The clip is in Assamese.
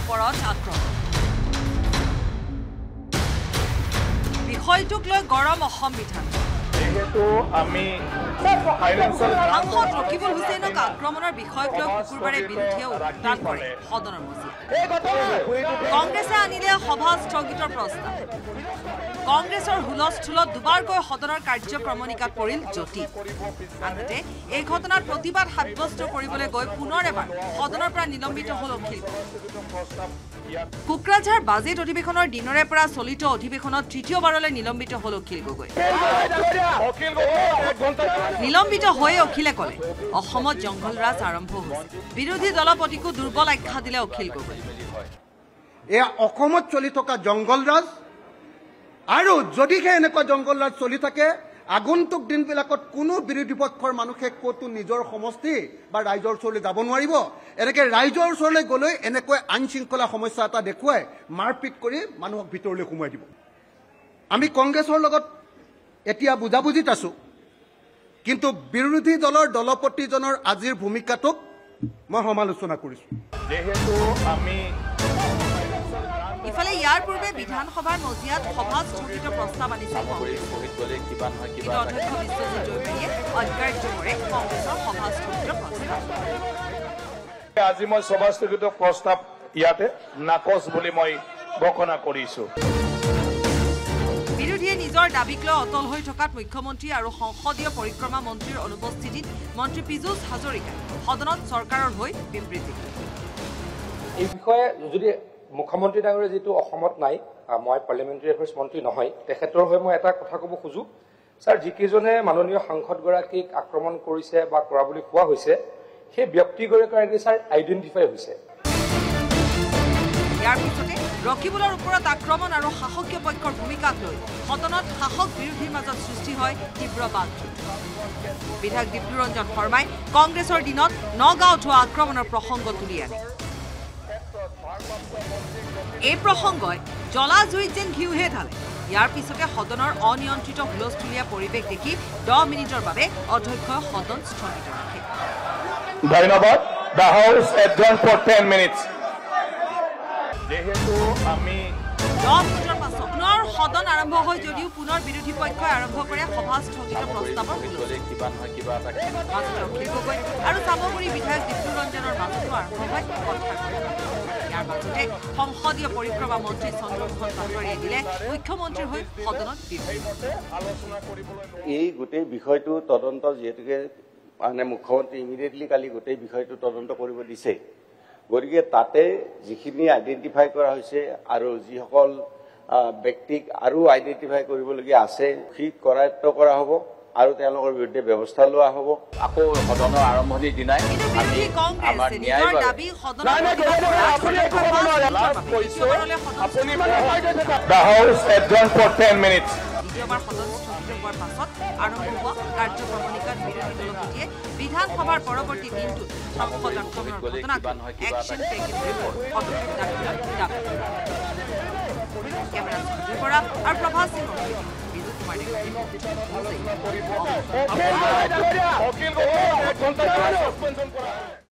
ওপৰত আক্ৰমণ বিষয়টোক লৈ গৰম অসম বিধান সাংসদ ৰকিবুল হুছেইনক আক্ৰমণৰ বিষয়ক লৈ শুকুৰবাৰে বিৰোধীয়ে উত্তাল কৰে সদনৰ মজিয়াত কংগ্ৰেছে আনিলে সভা স্থগিতৰ প্ৰস্তাৱ কংগ্ৰেছৰ হুলস্থুলত দুবাৰকৈ সদনৰ কাৰ্যক্ৰমণিকাত পৰিল জ্যোতি আনহাতে এই ঘটনাত প্ৰতিবাদ সাব্যস্ত কৰিবলৈ গৈ পুনৰ এবাৰ সদনৰ পৰা নিলম্বিত হল অখিল কোকৰাঝাৰ বাজেট অধিৱেশনৰ দিনৰে পৰা চলিত অধিৱেশনত তৃতীয়বাৰলৈ নিলম্বিত হল অখিল গগৈ নিলম্বিত হৈ অখিলে কলে অসমত জংঘলৰাজ আৰম্ভ হৈছে বিৰোধী দলপতিকো দুৰ্বল আখ্যা দিলে অখিল গগৈ এয়া অসমত চলি থকা জংঘলৰাজ আৰু যদিহে এনেকুৱা জংঘলৰাজ চলি থাকে আগন্তুক দিনবিলাকত কোনো বিৰোধী পক্ষৰ মানুহে কতো নিজৰ সমষ্টি বা ৰাইজৰ ওচৰলৈ যাব নোৱাৰিব এনেকৈ ৰাইজৰ ওচৰলৈ গলৈ এনেকৈ আইন শৃংখলা সমস্যা এটা দেখুৱাই মাৰপিট কৰি মানুহক ভিতৰলৈ সোমাই দিব আমি কংগ্ৰেছৰ লগত এতিয়া বুজাবুজিত আছো কিন্তু বিৰোধী দলৰ দলপতিজনৰ আজিৰ ভূমিকাটোক মই সমালোচনা কৰিছো যেহেতু আমি ইফালে ইয়াৰ পূৰ্বে বিধানসভাৰ মজিয়াত সভা স্থগিত প্ৰস্তাৱ আনিছিল অধ্যক্ষ বিশ্বজিৎ দৈমাৰীয়ে অগ্ৰাহ্য কৰে কংগ্ৰেছৰ সভা স্থগিত প্ৰস্তাৱ আজি মই সভা স্থগিত প্ৰস্তাৱ ইয়াতে নাকচ বুলি মই ঘোষণা কৰিছো বিৰোধীয়ে নিজৰ দাবীক লৈ অটল হৈ থকাত মুখ্যমন্ত্ৰী আৰু সংসদীয় পৰিক্ৰমা মন্ত্ৰীৰ অনুপস্থিতিত মন্ত্ৰী পীযুষ হাজৰিকা সদনত চৰকাৰৰ হৈ বিবৃতি এই বিষয়ে যদি মুখ্যমন্ত্ৰী ডাঙৰীয়া যেটো অসমত নাই মই পাৰ্লিয়ামেণ্টাৰী এফেয়াৰ্ছ মন্ত্ৰী নহয় তেখেতৰ হৈ মই এটা কথা ক'ব খোজো স্যাৰ যিকেইজনে মাননীয় সাংসদগৰাকীক আক্ৰমণ কৰিছে বা কৰা বুলি কোৱা হৈছে সেই ব্যক্তিগৰাকী স্যাৰ আইডেণ্টিফাই হৈছে ইয়াৰ পিছতে ৰকিবুলৰ ওপৰত আক্ৰমণ আৰু শাসকীয় পক্ষৰ ভূমিকাক লৈ সদনত শাসক বিৰোধীৰ মাজত সৃষ্টি হয় তীব্ৰ বাকযুদ্ধ বিধায়ক দীপ্তিৰঞ্জন শৰ্মাই কংগ্ৰেছৰ দিনত নগাঁৱত হোৱা আক্ৰমণৰ প্ৰসংগ তুলি আনে এই প্ৰসংগই জ্বলা জুইত যেন ঘিউহে ঢালে ইয়াৰ পিছতে সদনৰ অনিয়ন্ত্ৰিত হুলস্থুলীয়া পৰিৱেশ দেখি 10 মিনিটৰ বাবে অধ্যক্ষই সদন স্থগিত ৰাখে ধন্যবাদ দ্য হাউস এডজন ফৰ 10 মিনিটস যেহেতু আমি 10 মিনিটৰ পাছত পুনৰ সদন আৰম্ভ হয় যদিও পুনৰ বিৰোধী পক্ষই আৰম্ভ কৰে সভা স্থগিত প্ৰস্তাৱৰ অখিল গগৈ আৰু চামগুৰি বিধায়ক দীপ্তিৰঞ্জনৰ মাজতো আৰম্ভ হয় ইয়াৰ মাজতে সংসদীয় পৰিক্ৰমা মন্ত্ৰী চন্দ্ৰমোহন পাটোৱাৰীয়ে দিলে মুখ্যমন্ত্ৰীৰ হৈ সদনত এই গোটেই বিষয়টো তদন্ত যিহেতুকে মানে মুখ্যমন্ত্ৰী ইমিডিয়েটলি কালি গোটেই বিষয়টো তদন্ত কৰিব দিছে গতিকে তাতে যিখিনি আইডেণ্টিফাই কৰা হৈছে আৰু যিসকল ব্যক্তিক আৰু আইডেণ্টিফাই কৰিবলগীয়া আছে ঠিক কৰায়ত্ব কৰা হ'ব আৰু তেওঁলোকৰ বিৰুদ্ধে ব্যৱস্থা লোৱা হ'ব আকৌ সদনৰ আৰম্ভণিৰ দিনাই আমাৰ ন্যায়ৰ দাবী সদনৰ দ্য হাউস এডজন ফৰ 10 মিনিটস দ্বিতীয়বাৰ সদন স্থগিত হোৱাৰ পাছত আৰম্ভ হোৱা কাৰ্যক্ৰমণিকাত বিৰোধী দলপতিয়ে বিধানসভাৰ পৰৱৰ্তী দিনটোত সংসদ আক্ৰমণৰ ঘটনাক একশ্যন পেকেজ ৰিপৰ্ট সদনত দাখিলৰ দাবী কেমেৰা সঞ্জয় বৰা আৰু প্ৰভাস সিঙৰ বিজু কুমাৰ